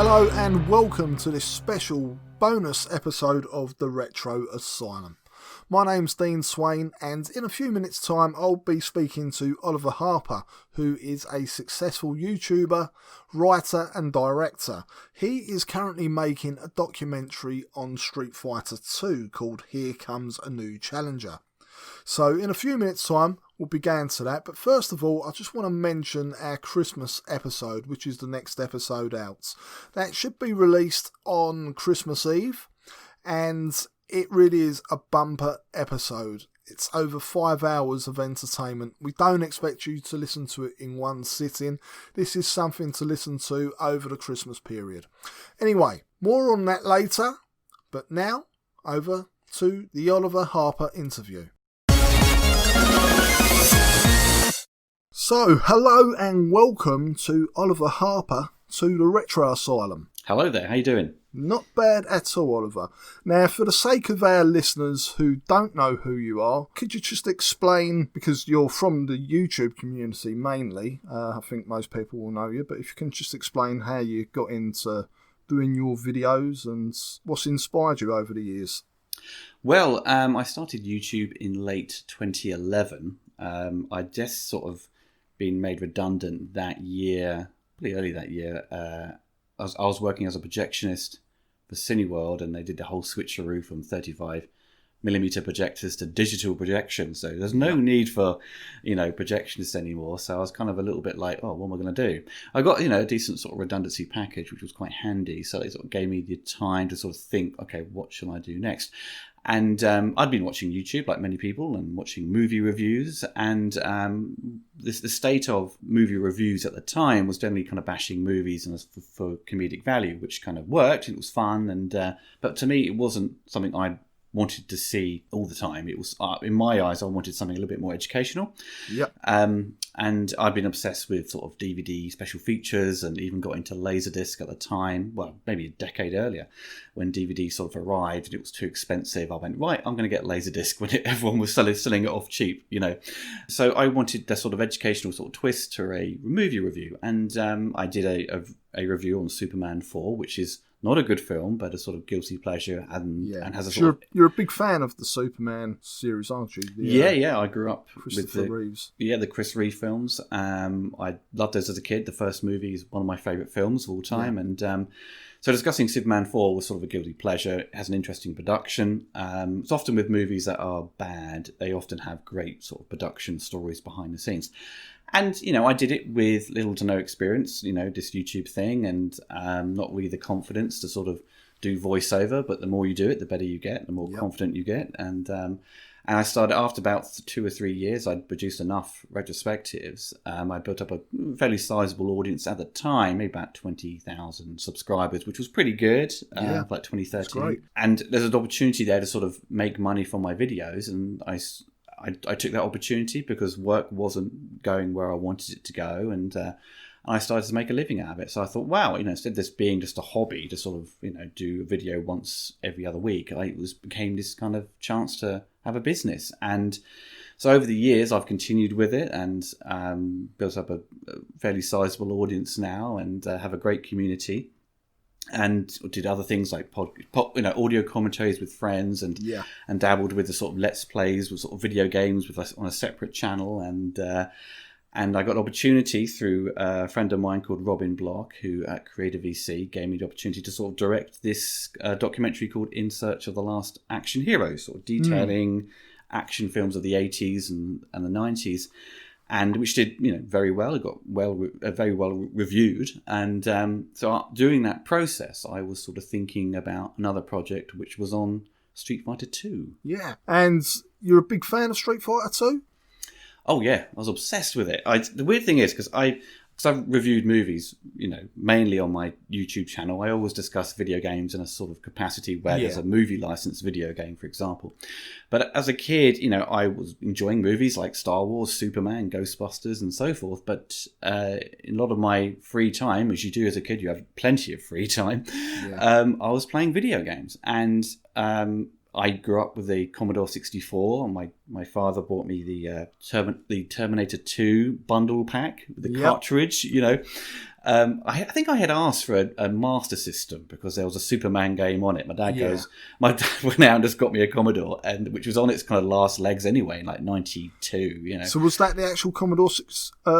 Hello and welcome to this special bonus episode of the Retro Asylum. My name's Dean Swain, and in a few minutes' time I'll be speaking to Oliver Harper, who is a successful YouTuber, writer and director. He is currently making a documentary on Street Fighter 2 called Here Comes a New Challenger. So in a few minutes' time we'll begin to that, but first of all I just want to mention our Christmas episode, which is the next episode out. That should be released on Christmas Eve, and it really is a bumper episode. It's over 5 hours of entertainment. We don't expect you to listen to it in one sitting. This is something to listen to over the Christmas period. Anyway, more on that later, but now over to the Oliver Harper interview. So, hello and welcome to Oliver Harper to the Retro Asylum. Hello there, how you doing? Not bad at all, Oliver. Now, for the sake of our listeners who don't know who you are, could you just explain, because you're from the YouTube community mainly, I think most people will know you, but if you can just explain how you got into doing your videos and what's inspired you over the years. Well, I started YouTube in late 2011. I'd just sort of been made redundant that year, pretty early that year. I was working as a projectionist for Cineworld, and they did the whole switcheroo from 35mm projectors to digital projection. So there's no need for, projectionists anymore. So I was kind of a little bit like, oh, what am I going to do? I got, a decent sort of redundancy package, which was quite handy. So it sort of gave me the time to sort of think, okay, what shall I do next? And I'd been watching YouTube like many people and watching movie reviews, and the state of movie reviews at the time was generally kind of bashing movies and for comedic value, which kind of worked and it was fun. And but to me, it wasn't something I wanted to see all the time. It was, in my eyes, I wanted something a little bit more educational. Yep. And I'd been obsessed with sort of DVD special features and even got into Laserdisc at the time, well, maybe a decade earlier, when DVD sort of arrived and it was too expensive. I went, right, I'm going to get Laserdisc when everyone was selling it off cheap, So I wanted the sort of educational sort of twist to a movie review. And I did a review on Superman 4, which is not a good film, but a sort of guilty pleasure, and has a sort of... You're a big fan of the Superman series, aren't you? I grew up with Reeves. The Chris Reeve films. I loved those as a kid. The first movie is one of my favourite films of all time. Yeah. And so discussing Superman 4 was sort of a guilty pleasure. It has an interesting production. It's often with movies that are bad, they often have great sort of production stories behind the scenes. And, I did it with little to no experience, this YouTube thing, and not really the confidence to sort of do voiceover. But the more you do it, the better you get, the more confident you get. And I started, after about 2 or 3 years, I'd produced enough retrospectives. I built up a fairly sizable audience at the time, maybe about 20,000 subscribers, which was pretty good, like 2013. And there's an opportunity there to sort of make money from my videos, and I took that opportunity because work wasn't going where I wanted it to go, and I started to make a living out of it. So I thought, wow, instead of this being just a hobby to sort of, do a video once every other week, became this kind of chance to have a business. And so over the years, I've continued with it and built up a fairly sizable audience now, and have a great community. And did other things like audio commentaries with friends, and dabbled with the sort of let's plays with sort of video games on a separate channel, and I got an opportunity through a friend of mine called Robin Block, who at Creative VC gave me the opportunity to sort of direct this documentary called In Search of the Last Action Hero, sort of detailing action films of the 80s and the 90s. And which did, very well. It got very well reviewed. And so during that process, I was sort of thinking about another project, which was on Street Fighter 2. Yeah. And you're a big fan of Street Fighter 2? Oh, yeah. I was obsessed with it. The weird thing is, because I've reviewed movies, mainly on my YouTube channel, I always discuss video games in a sort of capacity where there's a movie licensed video game, for example. But as a kid, I was enjoying movies like Star Wars, Superman, Ghostbusters, and so forth. But in a lot of my free time, as you do as a kid, you have plenty of free time. Yeah. I was playing video games, and I grew up with a Commodore 64. My father bought me the Terminator 2 bundle pack with the cartridge, I think I had asked for a Master System because there was a Superman game on it. My dad went out and just got me a Commodore, which was on its kind of last legs anyway, in like 92, So was that the actual Commodore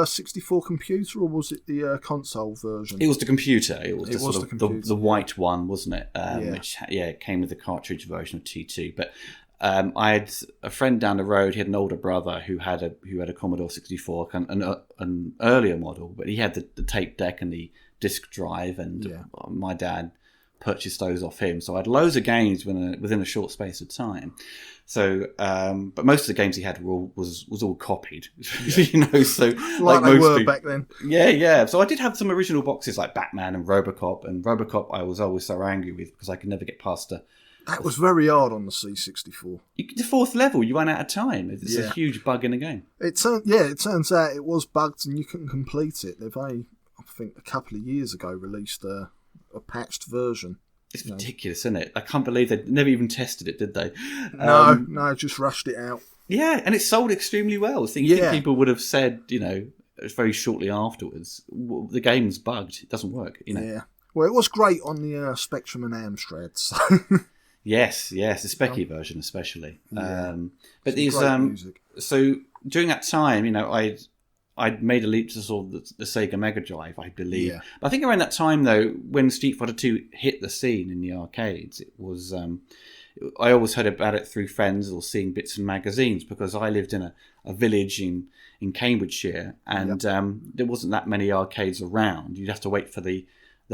64 computer, or was it the console version? It was the computer. It was the white one, wasn't it? Which it came with the cartridge version of T2. But I had a friend down the road. He had an older brother who had a Commodore 64, an earlier model, but he had the tape deck and the disc drive, and my dad purchased those off him. So I had loads of games within a short space of time. So, but most of the games he had was all copied, So like they were back then. Yeah. So I did have some original boxes like Batman and RoboCop. And RoboCop I was always so angry with because I could never get past That was very hard on the C64. The fourth level, you ran out of time. It's a huge bug in the game. It turns out it was bugged and you couldn't complete it. They've only, I think, a couple of years ago released a patched version. It's ridiculous, isn't it? I can't believe they never even tested it, did they? No, just rushed it out. Yeah, and it sold extremely well. I think people would have said, very shortly afterwards, the game's bugged. It doesn't work, Yeah. Well, it was great on the Spectrum and Amstrad. So. Yes, the Specky version especially. Yeah. But these, so during that time, I'd made a leap to sort of the Sega Mega Drive, I believe. Yeah. But I think around that time, though, when Street Fighter 2 hit the scene in the arcades, it was... I always heard about it through friends or seeing bits in magazines because I lived in a village in Cambridgeshire and there wasn't that many arcades around. You'd have to wait for the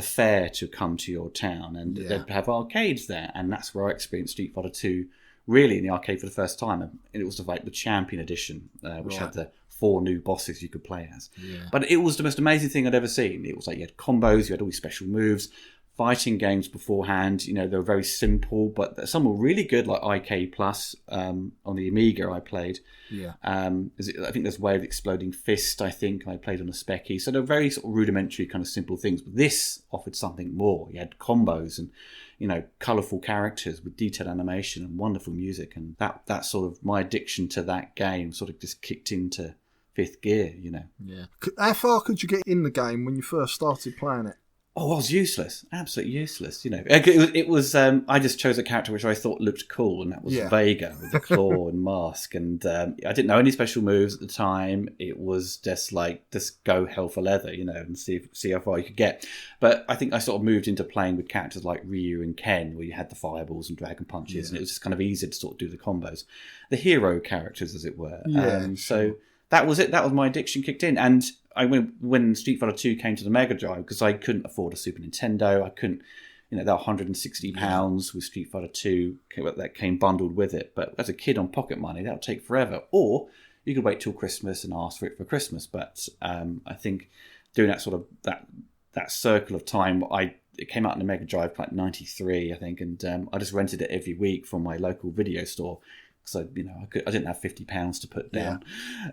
fair to come to your town and they'd have arcades there. And that's where I experienced Street Fighter 2 really in the arcade for the first time. And it was like the Champion Edition, which had the 4 new bosses you could play as. Yeah. But it was the most amazing thing I'd ever seen. It was like you had combos, you had all these special moves, fighting games beforehand. They were very simple, but some were really good, like IK Plus on the Amiga I played. Yeah. I think there's Way of the Exploding Fist, I think I played on a Specky. So they're very sort of rudimentary kind of simple things. But this offered something more. You had combos and colourful characters with detailed animation and wonderful music. And that sort of, my addiction to that game sort of just kicked into fifth gear, Yeah. How far could you get in the game when you first started playing it? Oh, I was useless. Absolutely useless. It was I just chose a character which I thought looked cool, and that was Vega with the claw and mask. And I didn't know any special moves at the time. It was just like, just go hell for leather, and see how far you could get. But I think I sort of moved into playing with characters like Ryu and Ken, where you had the fireballs and dragon punches, and it was just kind of easy to sort of do the combos. The hero characters, as it were. So that was it. That was my addiction kicked in. And when Street Fighter 2 came to the Mega Drive, because I couldn't afford a Super Nintendo, I couldn't, that £160 with Street Fighter 2 that came bundled with it. But as a kid on pocket money, that would take forever. Or you could wait till Christmas and ask for it for Christmas. But I think doing that sort of that circle of time, it came out in the Mega Drive like 93, I think, and I just rented it every week from my local video store. So, I didn't have £50 to put down.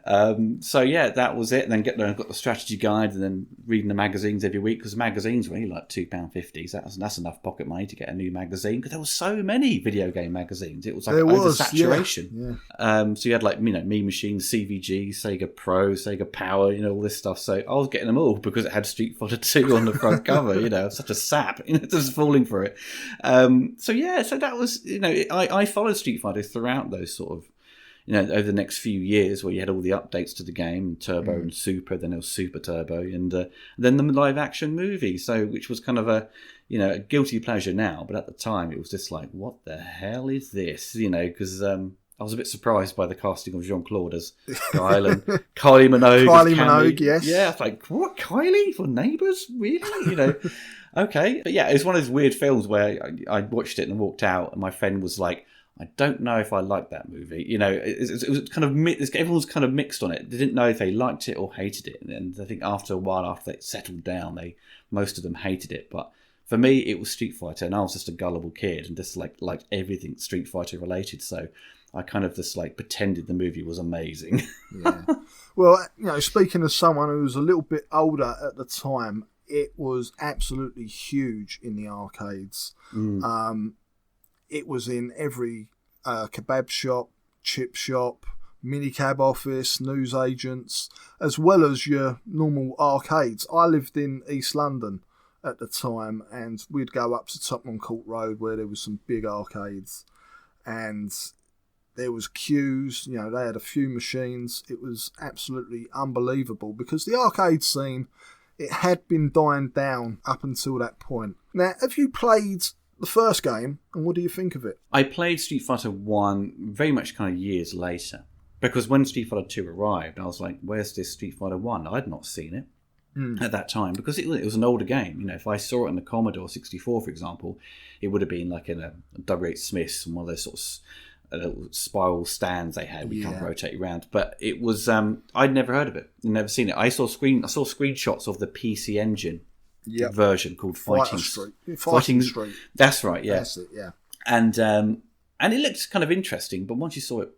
Yeah. That was it. And then got the strategy guide and then reading the magazines every week, because the magazines were only like £2.50. So that's enough pocket money to get a new magazine, because there were so many video game magazines. It was like oversaturation. Yeah. So you had like, Mean Machine, CVG, Sega Pro, Sega Power, all this stuff. So I was getting them all because it had Street Fighter 2 on the front cover, such a sap, just falling for it. So that was, I followed Street Fighter throughout those sort of, over the next few years, where you had all the updates to the game, Turbo and Super, then there was Super Turbo, and then the live action movie, which was kind of a guilty pleasure now, but at the time it was just like, what the hell is this? Because I was a bit surprised by the casting of Jean-Claude as Guile and Kylie Minogue. Yes. Yeah, I was like, what, Kylie for Neighbours? Really? Okay. But yeah, it was one of those weird films where I watched it and walked out, and my friend was like, I don't know if I like that movie. It was kind of everyone was kind of mixed on it. They didn't know if they liked it or hated it. And I think after a while, after it settled down, most of them hated it. But for me, it was Street Fighter, and I was just a gullible kid and just liked everything Street Fighter related. So I kind of just pretended the movie was amazing. Yeah. Well, speaking as someone who was a little bit older at the time, it was absolutely huge in the arcades. It was in every kebab shop, chip shop, minicab office, newsagents, as well as your normal arcades. I lived in East London at the time, and we'd go up to Tottenham Court Road where there was some big arcades, and there was queues. You know, they had a few machines. It was absolutely unbelievable because the arcade scene, it had been dying down up until that point. Now, have you played the first game, and what do you think of it? I played Street Fighter 1 very much kind of years later, because when Street Fighter 2 arrived, I was like, where's this Street Fighter 1? I'd not seen it at that time, because it was an older game. You know, if I saw it on the Commodore 64, for example, it would have been like in a W.H. Smith's, one of those sort of little spiral stands they had. We can't rotate around, but it was. I'd never heard of it, never seen it. I saw screenshots of the PC Engine version called Fighting Street. That's right. Yeah, that's it, yeah. And it looked kind of interesting, but once you saw it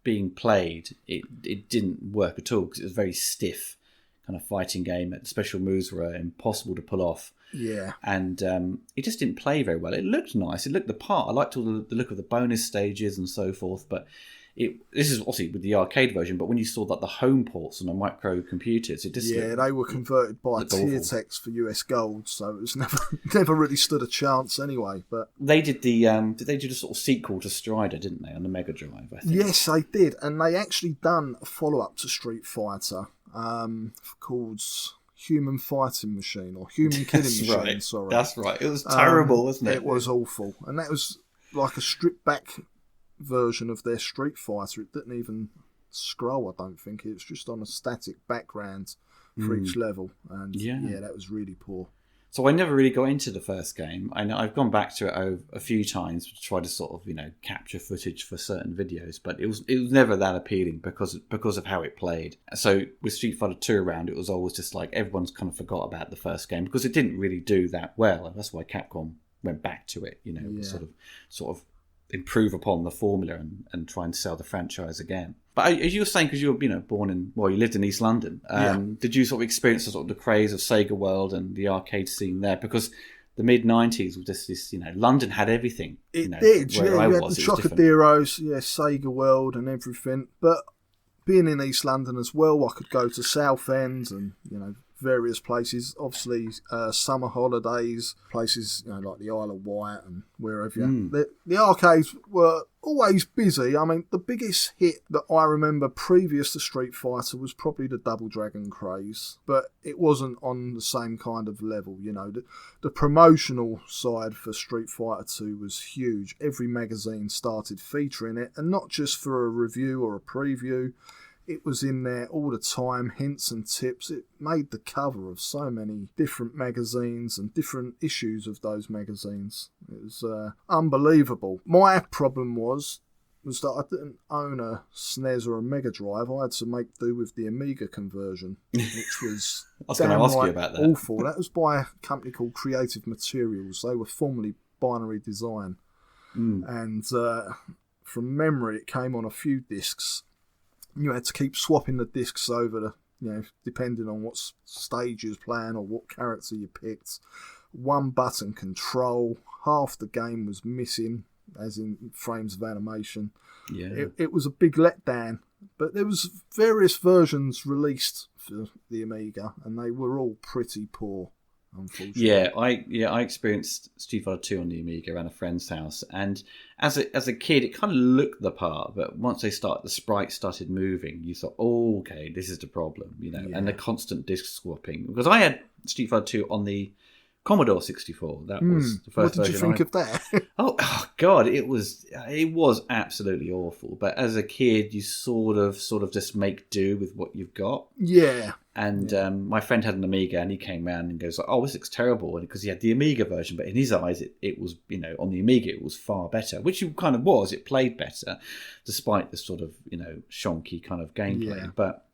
being played, it didn't work at all because it was very stiff kind of fighting game. The special moves were impossible to pull off. Yeah. And it just didn't play very well. It looked nice. It looked the part. I liked all the look of the bonus stages and so forth. But this is obviously with the arcade version. But when you saw that the home ports on the micro computers, it just they were converted by tier text for US Gold, so it was never really stood a chance anyway. But they did did they do the sort of sequel to Strider, didn't they, on the Mega Drive? I think. Yes, they did, and they actually done a follow up to Street Fighter called Human Fighting Machine or Human Killing Machine. Right. Sorry, that's right. It was terrible, wasn't it? It was awful, and that was like a stripped back version of their Street Fighter. It didn't even scroll, I don't think. It was just on a static background for each level, and that was really poor. So I never really got into the first game. I know I've gone back to it a few times to try to sort of capture footage for certain videos, but it was never that appealing because of how it played. So with Street Fighter 2 around, it was always just like everyone's kind of forgot about the first game because it didn't really do that well, and that's why Capcom went back to it. Sort of improve upon the formula and try and sell the franchise again. But as you were saying, because you were you lived in East London, did you sort of experience the craze of Sega World and the arcade scene there? Because the mid-90s was just this, London had everything. It did, where yeah. I You had was, the it was Chocaderos, Sega World and everything. But being in East London as well, I could go to Southend and, various places. Obviously, summer holidays, places like the Isle of Wight and wherever. The arcades were always busy. I mean, the biggest hit that I remember previous to Street Fighter was probably the Double Dragon craze, but it wasn't on the same kind of level. The promotional side for Street Fighter 2 was huge. Every magazine started featuring it, and not just for a review or a preview. It was in there all the time, hints and tips. It made the cover of so many different magazines and different issues of those magazines. It was unbelievable. My problem was that I didn't own a SNES or a Mega Drive. I had to make do with the Amiga conversion, which was I was going to ask you about that. Awful. That was by a company called Creative Materials. They were formerly Binary Design. And from memory, it came on a few discs. You had to keep swapping the discs over, depending on what stage you was playing or what character you picked. One button control, half the game was missing, as in frames of animation. Yeah, it was a big letdown. But there was various versions released for the Amiga, and they were all pretty poor, unfortunately. I experienced Street Fighter 2 on the Amiga around a friend's house, and as a kid it kind of looked the part, but once the sprites started moving, you thought, oh, okay, this is the problem, and the constant disc swapping. Because I had Street Fighter 2 on the Commodore 64. That was the first version. What did you think of that? oh God, it was absolutely awful. But as a kid, you sort of just make do with what you've got. Yeah. And my friend had an Amiga, and he came round and goes, "Oh, this looks terrible," because he had the Amiga version. But in his eyes, it was, on the Amiga, it was far better, which it kind of was. It played better, despite the sort of, shonky kind of gameplay. Yeah. But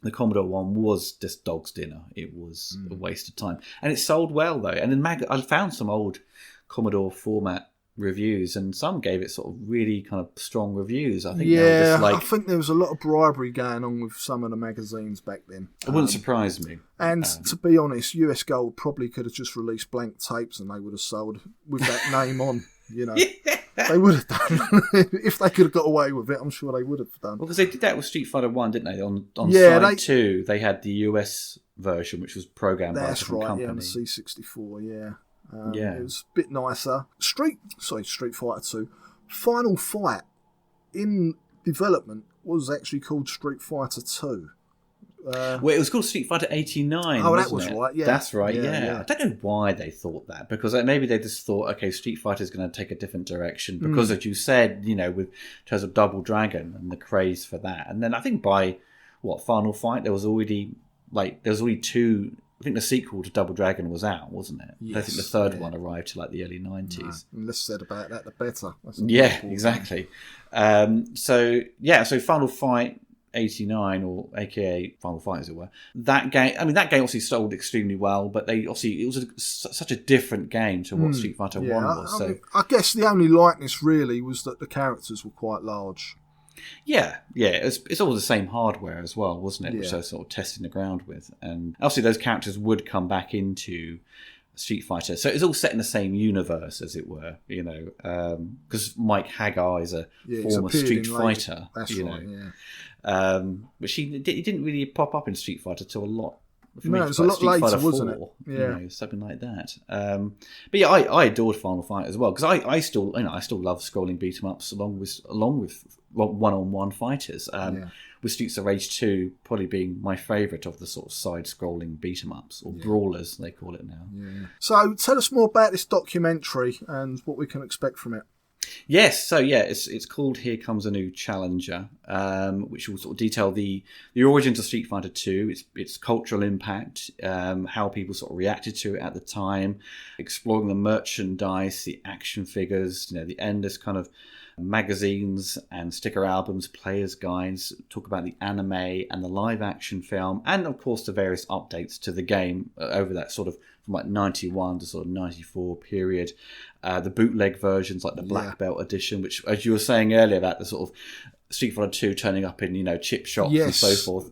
the Commodore one was just dog's dinner. It was a waste of time. And it sold well, though. And in I found some old Commodore format reviews, and some gave it sort of really kind of strong reviews. I think I think there was a lot of bribery going on with some of the magazines back then. It wouldn't surprise me. And to be honest, US Gold probably could have just released blank tapes and they would have sold with that name on, They would have done. If they could have got away with it, I'm sure they would have done. Well, because they did that with Street Fighter 1, didn't they? On Yeah, side 2, they had the US version, which was programmed by a different company. Yeah, on the C64, yeah. Yeah. It was a bit nicer. Street Fighter 2. Final Fight in development was actually called Street Fighter 2. Well, it was called Street Fighter 89. Oh, that was right, yeah. That's right, yeah. I don't know why they thought that, because maybe they just thought, okay, Street Fighter is going to take a different direction, because as you said, with in terms of Double Dragon and the craze for that. And then I think by, Final Fight, there was already two. I think the sequel to Double Dragon was out, wasn't it? Yes, I think the third one arrived to the early 90s. No, less said about that, the better. Yeah, exactly. So Final Fight 89, or aka Final Fight, as it were. That game obviously sold extremely well, but it was such a different game to what Street Fighter 1 was. I guess the only likeness really was that the characters were quite large. Yeah. It's all the same hardware as well, wasn't it? Which they were sort of testing the ground with. And obviously those characters would come back into Street Fighter. So it's all set in the same universe, as it were, because Mike Hagar is a former Street Fighter. That's right, yeah. But he didn't really pop up in Street Fighter till a lot. No, it was a lot later, wasn't it? Yeah, something like that. But yeah, I adored Final Fight as well, because I still love scrolling beat 'em ups along with one-on-one fighters. With Streets of Rage 2 probably being my favourite of the sort of side-scrolling beat 'em ups, or brawlers they call it now. Yeah. So tell us more about this documentary and what we can expect from it. Yes, so it's called Here Comes a New Challenger, which will sort of detail the origins of Street Fighter 2, its cultural impact, how people sort of reacted to it at the time, exploring the merchandise, the action figures, the endless kind of magazines and sticker albums, players' guides, talk about the anime and the live action film, and of course the various updates to the game over that sort of from 91 to sort of 94 period. The bootleg versions like the Black Belt edition, which, as you were saying earlier, about the sort of Street Fighter 2 turning up in chip shops and so forth.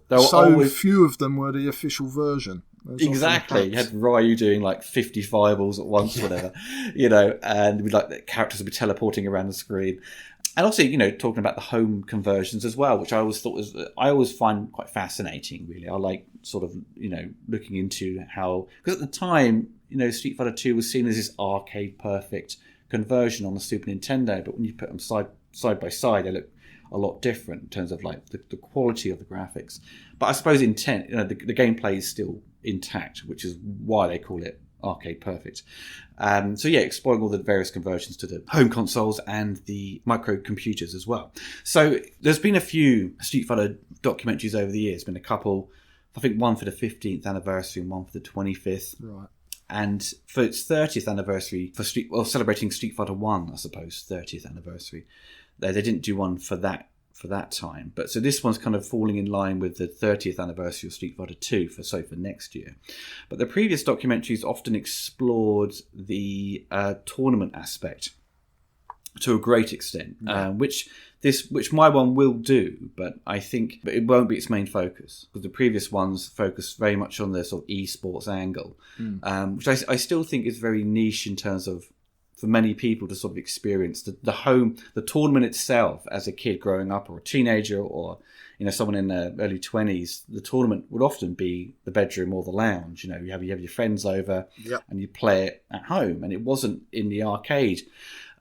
Few of them were the official version. Exactly. You had Ryu doing 50 fireballs at once, whatever, and the characters would be teleporting around the screen. And also, talking about the home conversions as well, which I always find quite fascinating, really. I like sort of, looking into how, because at the time, Street Fighter 2 was seen as this arcade perfect conversion on the Super Nintendo, but when you put them side by side, they look a lot different in terms of the quality of the graphics. But I suppose intent, the gameplay is still intact, which is why they call it arcade perfect. Exploring all the various conversions to the home consoles and the microcomputers as well. So there's been a few Street Fighter documentaries over the years. Been a couple, I think one for the 15th anniversary and one for the 25th. Right. And for its 30th anniversary, celebrating Street Fighter 1, I suppose, 30th anniversary, they didn't do one for that time. But so this one's kind of falling in line with the 30th anniversary of Street Fighter 2 for next year. But the previous documentaries often explored the tournament aspect to a great extent, which my one will do, but I think it won't be its main focus, because the previous ones focused very much on the sort of esports angle, which I still think is very niche in terms of, for many people to sort of experience the tournament itself as a kid growing up, or a teenager, or someone in their early 20s. The tournament would often be the bedroom or the lounge. You have your friends over, and you play it at home, and it wasn't in the arcade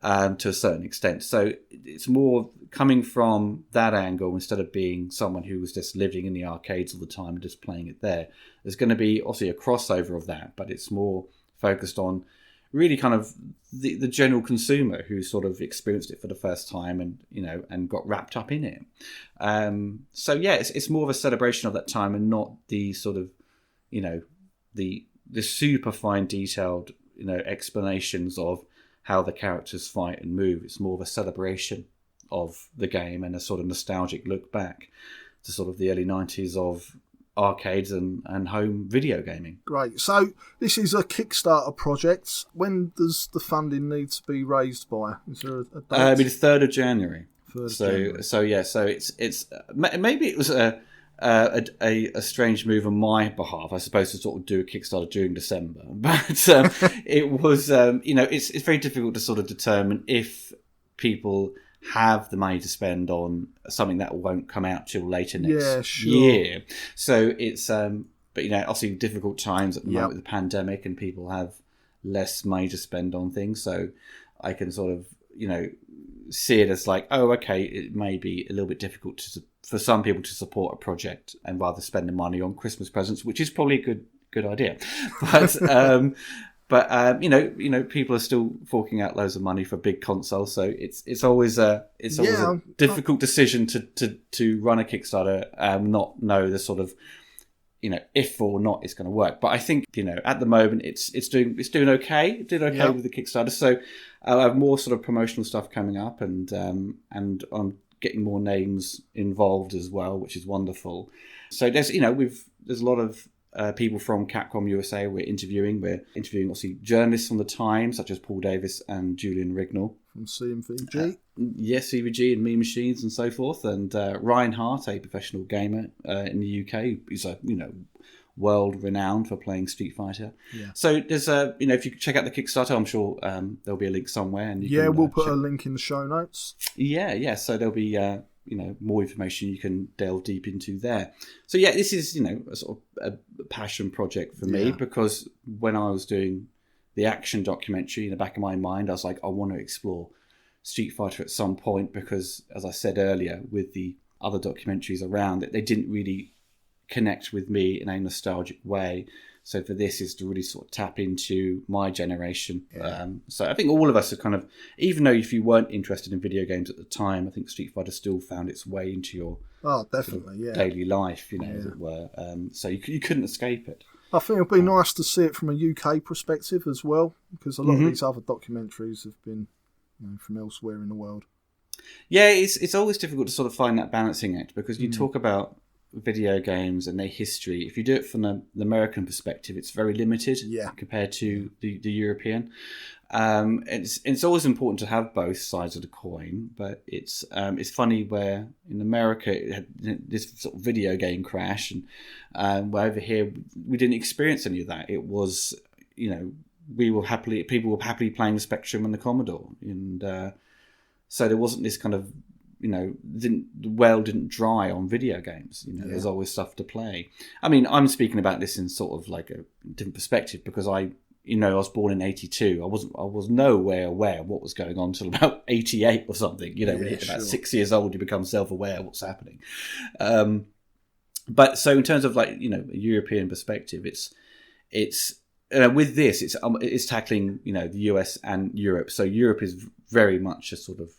to a certain extent. So it's more coming from that angle, instead of being someone who was just living in the arcades all the time and just playing it there. There's going to be obviously a crossover of that, but it's more focused on really kind of the general consumer who sort of experienced it for the first time and got wrapped up in it. It's more of a celebration of that time, and not the sort of, the super fine detailed, explanations of how the characters fight and move. It's more of a celebration of the game and a sort of nostalgic look back to sort of the early 90s of arcades and home video gaming. Great. So this is a Kickstarter project. When does the funding need to be raised by? Is there a date? It'll be the 3rd of January. January. So it's maybe it was a strange move on my behalf, I suppose, to sort of do a Kickstarter during December, but it was it's very difficult to sort of determine if people have the money to spend on something that won't come out till later next sure. year. So it's, but obviously difficult times at the moment with the pandemic, and people have less money to spend on things. So I can sort of, see it as like, oh, okay, it may be a little bit difficult for some people to support a project and rather spend the money on Christmas presents, which is probably a good idea. But people are still forking out loads of money for big consoles, so it's always a difficult decision to run a Kickstarter, not know the sort of if or not it's going to work. But I think at the moment it's doing okay with the Kickstarter. So I'll have more sort of promotional stuff coming up, and I'm getting more names involved as well, which is wonderful. So there's a lot of people from Capcom USA we're interviewing. We're interviewing obviously journalists from the time, such as Paul Davis and Julian Rignall from CMVG. Yes, CVG and Mean Machines and so forth. And Ryan Hart, a professional gamer in the UK, who's world renowned for playing Street Fighter. Yeah. So there's if you check out the Kickstarter, I'm sure there'll be a link somewhere. And we'll put a link in the show notes. Yeah. So there'll be more information you can delve deep into there. So yeah, this is a sort of a passion project for me, because when I was doing the action documentary, in the back of my mind, I was like, I want to explore Street Fighter at some point, because as I said earlier, with the other documentaries around, that they didn't really connect with me in a nostalgic way. So for this is to really sort of tap into my generation. So I think all of us are kind of, even though if you weren't interested in video games at the time, I think Street Fighter still found its way into your definitely daily life, as it were. So you couldn't escape it. I think it'd be nice to see it from a UK perspective as well, because a lot of these other documentaries have been from elsewhere in the world. Yeah, it's always difficult to sort of find that balancing act, because you talk about video games and their history. If you do it from the American perspective, it's very limited compared to the European. It's always important to have both sides of the coin, but it's funny where in America it had this sort of video game crash, and where over here we didn't experience any of that. It was people were happily playing the Spectrum and the Commodore, and so there wasn't this kind of the well didn't dry on video games. There's always stuff to play. I mean, I'm speaking about this in sort of like a different perspective, because I was born in 82. I was nowhere aware of what was going on until about 88 or something. When you hit about 6 years old, you become self-aware of what's happening. But so in terms of a European perspective, it's with this, it's tackling the US and Europe. So Europe is very much a sort of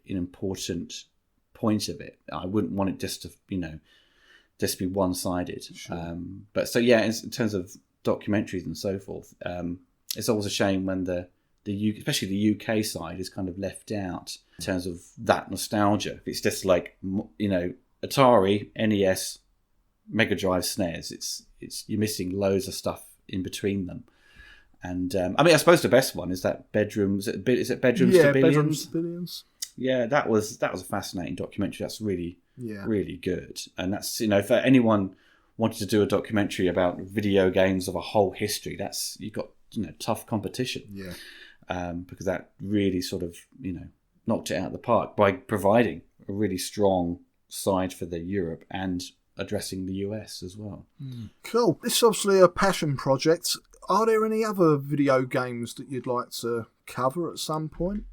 an important point of it. I wouldn't want it just to just be one-sided. Sure. But so in terms of documentaries and so forth, it's always a shame when the especially the UK side is kind of left out in terms of that nostalgia. If it's just like Atari, NES, Mega Drive, SNES, it's you're missing loads of stuff in between them. And I suppose the best one is that Bedrooms. Is it Bedrooms to Billions? Bedrooms to Billions. Yeah, that was a fascinating documentary. That's really good. And that's if anyone wanted to do a documentary about video games of a whole history, you've got tough competition. Yeah. Because that really sort of knocked it out of the park by providing a really strong side for the Europe and addressing the US as well. Cool. This is obviously a passion project. Are there any other video games that you'd like to cover at some point?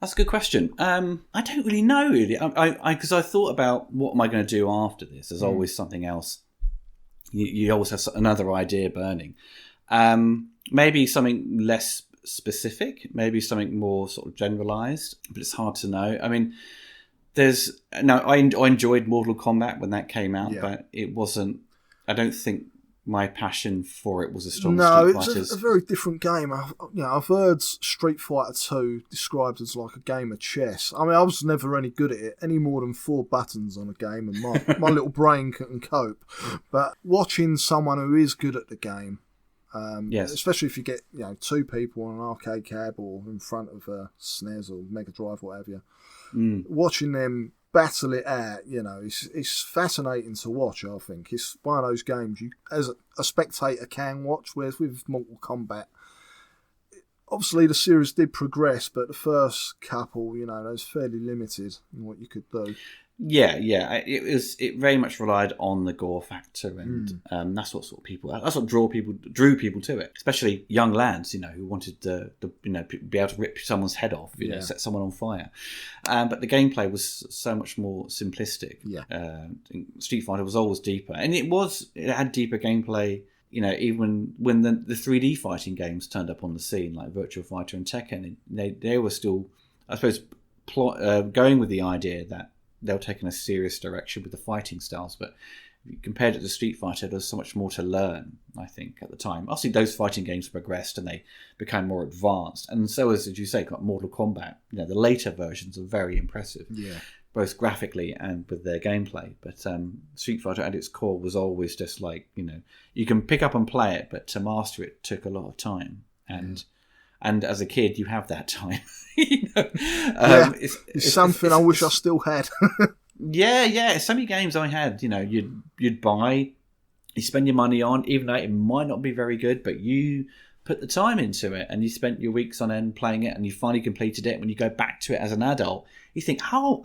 That's a good question. I don't really know, really. Because I thought about what am I going to do after this. There's always something else. You always have another idea burning. Maybe something less specific. Maybe something more sort of generalised. But it's hard to know. I mean, I enjoyed Mortal Kombat when that came out, but it wasn't. I don't think my passion for it was as strong as Street Fighter's. No, it's a very different game. I've heard Street Fighter 2 described as like a game of chess. I mean, I was never any good at it, any more than 4 buttons on a game, and my little brain couldn't cope. But watching someone who is good at the game, especially if you get 2 people on an arcade cab or in front of a SNES or Mega Drive, what have you, watching them battle it out, it's fascinating to watch. I think it's one of those games you, as a spectator, can watch. Whereas with Mortal Kombat, obviously the series did progress, but the first couple, you know, it was fairly limited in what you could do. Yeah. It very much relied on the gore factor, and that's what drew people to it, especially young lads, you know, who wanted to be able to rip someone's head off, you know, set someone on fire. But the gameplay was so much more simplistic. Street Fighter was always deeper, and it had deeper gameplay. You know, even when the 3D fighting games turned up on the scene, like Virtua Fighter and Tekken, they were still, I suppose, going with the idea that they were taking a serious direction with the fighting styles, but compared it to Street Fighter, there's so much more to learn, I think, at the time. Obviously, those fighting games progressed and they became more advanced. And so, as you say, got Mortal Kombat. You know, the later versions are very impressive, both graphically and with their gameplay. But Street Fighter at its core was always just like, you know, you can pick up and play it, but to master it took a lot of time. And as a kid, you have that time. You know? It's something I wish I still had. Yeah. So many games I had, you know, you'd buy, you spend your money on, even though it might not be very good, but you put the time into it and you spent your weeks on end playing it and you finally completed it. When you go back to it as an adult, you think, how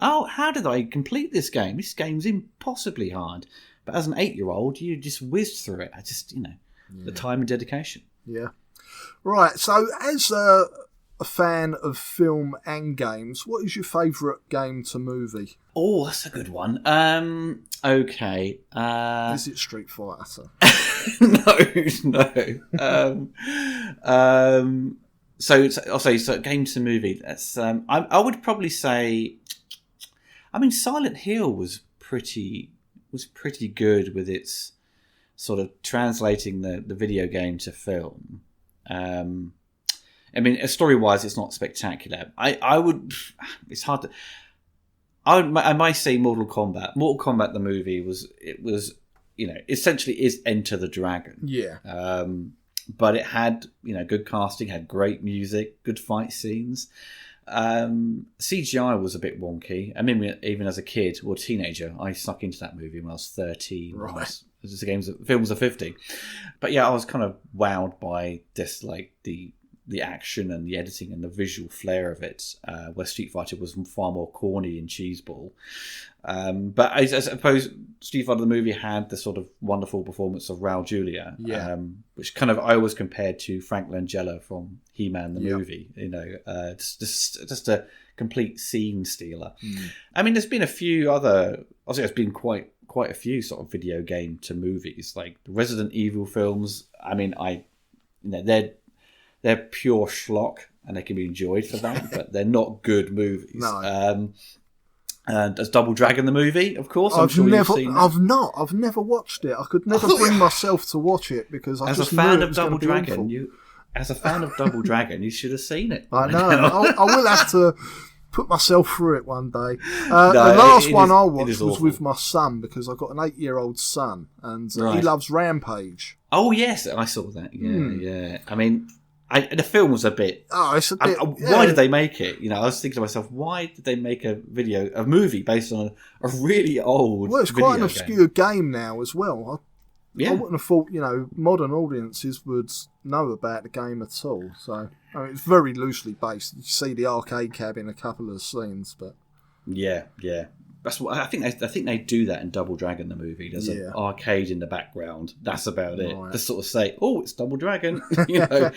did I complete this game? This game's impossibly hard. But as an 8-year-old, you just whizzed through it. The time and dedication. Yeah. Right, so as a fan of film and games, what is your favourite game to movie? Oh, that's a good one. Okay. Is it Street Fighter? No. So game to movie. That's I would probably say. I mean, Silent Hill was pretty good with its sort of translating the video game to film. I mean, story-wise, it's not spectacular. It's hard to. I might say Mortal Kombat. Mortal Kombat, the movie, was you know, essentially is Enter the Dragon. Yeah. But it had, you know, good casting, had great music, good fight scenes. CGI was a bit wonky. I mean, even as a kid or teenager, I snuck into that movie when I was 13. Right. Films are 50. But yeah, I was kind of wowed by this, like the action and the editing and the visual flair of it, where Street Fighter was far more corny and cheeseball. But I suppose Street Fighter the movie had the sort of wonderful performance of Raul Julia, which kind of I always compared to Frank Langella from He-Man the movie. You know, just a complete scene stealer. I mean, there's been a few other. I think there's been quite a few sort of video game to movies, like the Resident Evil films. I mean, they're pure schlock and they can be enjoyed for that, but they're not good movies. No. And as Double Dragon the movie, of course, you've seen that. I've never watched it. I could never bring myself to watch it because as a fan of Double Dragon, you should have seen it. I know. I will have to put myself through it one day. The last one I watched was with my son because I've got an 8-year-old son and he loves Rampage. Oh yes, I saw that. Yeah. I mean, the film was a bit. Oh, it's a bit. Why did they make it? You know, I was thinking to myself, why did they make a movie based on a really old? Well, it's quite an obscure game now as well. I wouldn't have thought, you know, modern audiences would know about the game at all. So, I mean, it's very loosely based. You see the arcade cab in a couple of scenes, but yeah. That's what I think. I think they do that in Double Dragon the movie. There's an arcade in the background. That's about it. Right. Just sort of say, "Oh, it's Double Dragon." You know.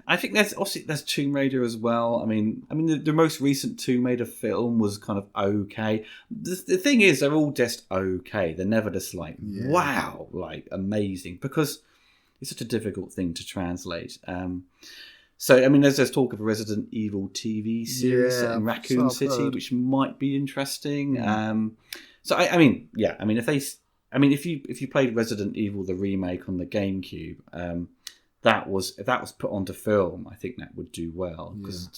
I think there's Tomb Raider as well. I mean, the most recent Tomb Raider film was kind of okay. The thing is, they're all just okay. They're never just like wow, like amazing, because it's such a difficult thing to translate. So, I mean, there's talk of a Resident Evil TV series set in Raccoon City, which might be interesting. So, if you played Resident Evil the remake on the GameCube, if that was put onto film, I think that would do well because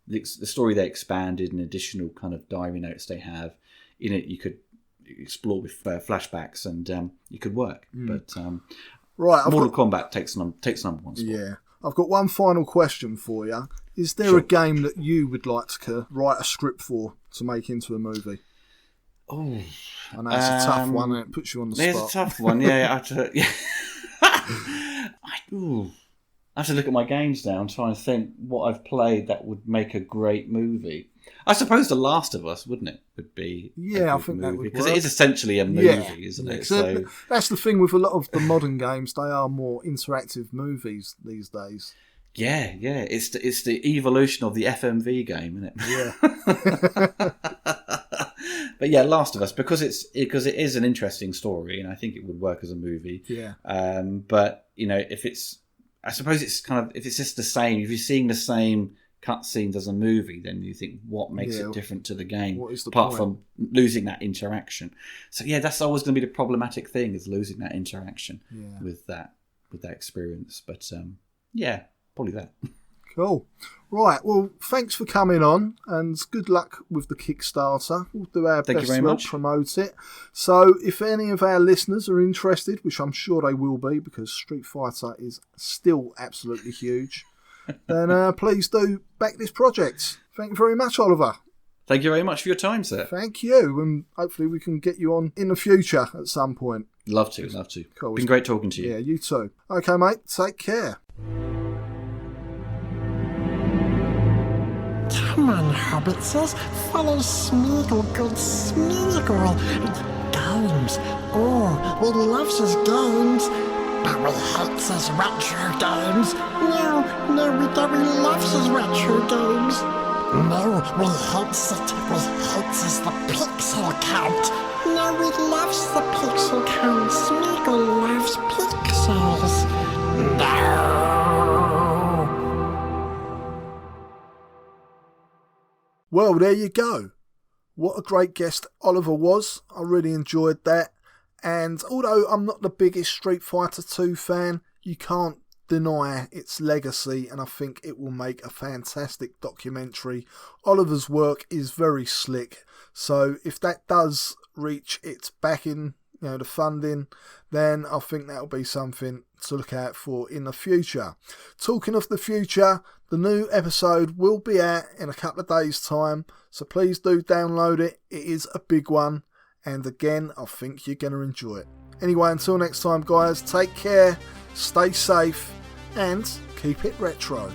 the story they expanded and additional kind of diary notes they have in it, you could explore with flashbacks and you could work. But Mortal Kombat takes number one spot. Yeah. I've got one final question for you. Is there a game that you would like to write a script for to make into a movie? Oh, I know it's a tough one and it puts you on the spot. It's a tough one, yeah. I have to look at my games now and try and think what I've played that would make a great movie. I suppose The Last of Us, wouldn't it? Would be I think that would work. Because it is essentially a movie, isn't it? So that's the thing with a lot of the modern games; they are more interactive movies these days. Yeah. It's the evolution of the FMV game, isn't it? Yeah. But yeah, Last of Us, because it is an interesting story, and I think it would work as a movie. Yeah. But if it's just the same, if you're seeing the same cutscenes as a movie, then you think, what makes it different to the game? What is the apart point? From losing that interaction? So yeah, that's always going to be the problematic thing, is losing that interaction with that experience. But yeah, probably that. Cool. Right, well, thanks for coming on, and good luck with the Kickstarter. We'll do our best to promote it. So if any of our listeners are interested, which I'm sure they will be, because Street Fighter is still absolutely huge, then please do back this project. Thank you very much, Oliver. Thank you very much for your time, sir. Thank you, and hopefully we can get you on in the future at some point. Love to. Cool. Been great talking to you. Yeah, you too. Okay, mate, take care. Come on, Hobbitses, follow Smeagol, good Smeagol. Games. Oh, we loves his games, but we hates his retro games. No, we don't. We loves his retro games. No, we hates it. We hates is the pixel count. No, we loves the pixel count. Smeagol loves pixels. No. Well, there you go. What a great guest Oliver was. I really enjoyed that. And although I'm not the biggest Street Fighter 2 fan, you can't deny its legacy, and I think it will make a fantastic documentary. Oliver's work is very slick, so if that does reach its backing, the funding, then I think that'll be something to look out for in the future. Talking of the future, the new episode will be out in a couple of days' time, so please do download it. It is a big one, and again, I think you're going to enjoy it. Anyway, until next time, guys, take care, stay safe, and keep it retro.